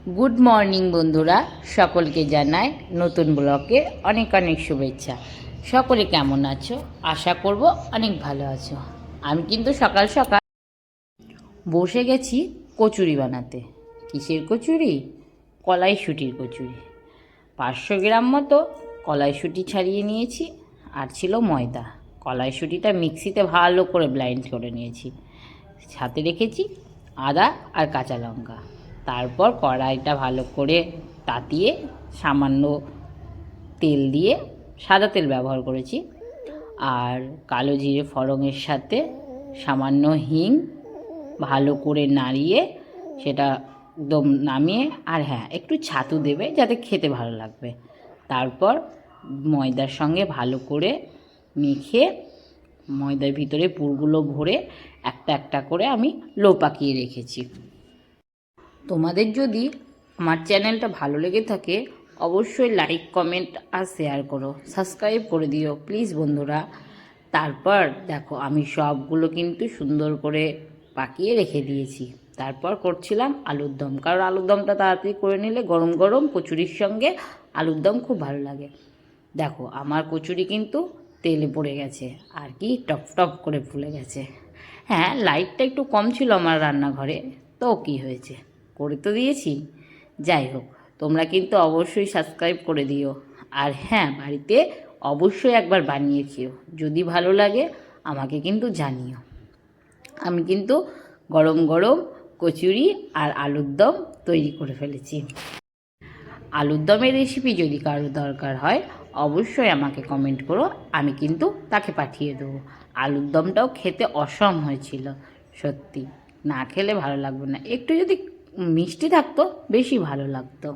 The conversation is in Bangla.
গুড মর্নিং বন্ধুরা, সকলকে জানাই নতুন ব্লগে অনেক অনেক শুভেচ্ছা। সকলে কেমন আছো? আশা করব অনেক ভালো আছো। আমি কিন্তু সকাল সকাল বসে গেছি কচুরি বানাতে। কিসের কচুরি? কলাইশুঁটির কচুরি। 500 গ্রাম মতো কলাইশুঁটি ছাড়িয়ে নিয়েছি, আর ছিল ময়দা। কলাইশুঁটিটা মিক্সিতে ভালো করে ব্লেন্ড করে নিয়েছি। সাথে রেখেছি আদা আর কাঁচা লঙ্কা। তারপর কড়াইটা ভালো করে তাতিয়ে সামান্য তেল দিয়ে, সাদা তেল ব্যবহার করেছি, আর কালো জিরে ফোড়নের সাথে সামান্য হিং ভালো করে নাড়িয়ে সেটা একদম নামিয়ে, আর হ্যাঁ, একটু ছাতু দেবে যাতে খেতে ভালো লাগবে। তারপর ময়দার সঙ্গে ভালো করে মেখে ময়দার ভিতরে পুরগুলো ভরে একটা একটা করে আমি লো পাকিয়ে রেখেছি। তোমাদের যদি আমার চ্যানেলটা ভালো লেগে থাকে অবশ্যই লাইক, কমেন্ট আর শেয়ার করো, সাবস্ক্রাইব করে দিও প্লিজ বন্ধুরা। তারপর দেখো আমি সবগুলো কিন্তু সুন্দর করে পাকিয়ে রেখে দিয়েছি। তারপর করছিলাম আলুর দম, কারণ আলুর দমটা তাড়াতাড়ি করে নিলে গরম গরম কচুরির সঙ্গে আলুর দম খুব ভালো লাগে। দেখো আমার কচুরি কিন্তু তেলে পড়ে গেছে, আর কি টপ টপ করে ফুলে গেছে। হ্যাঁ, লাইটটা একটু কম ছিল আমার রান্নাঘরে, তো কি হয়েছে, করে তো দিয়েছি। যাই হোক, তোমরা কিন্তু অবশ্যই সাবস্ক্রাইব করে দিও। আর হ্যাঁ, বাড়িতে অবশ্যই একবার বানিয়ে খেও, যদি ভালো লাগে আমাকে কিন্তু জানিও। আমি কিন্তু গরম গরম কচুরি আর আলুর দম তৈরি করে ফেলেছি। আলুর দমের রেসিপি যদি কারো দরকার হয় অবশ্যই আমাকে কমেন্ট করো, আমি কিন্তু তাকে পাঠিয়ে দেবো। আলুর দমটাও খেতে অসম হয়েছিল, সত্যি না খেলে ভালো লাগবে না। একটু যদি মিষ্টি থাকতো বেশি ভালো লাগতো।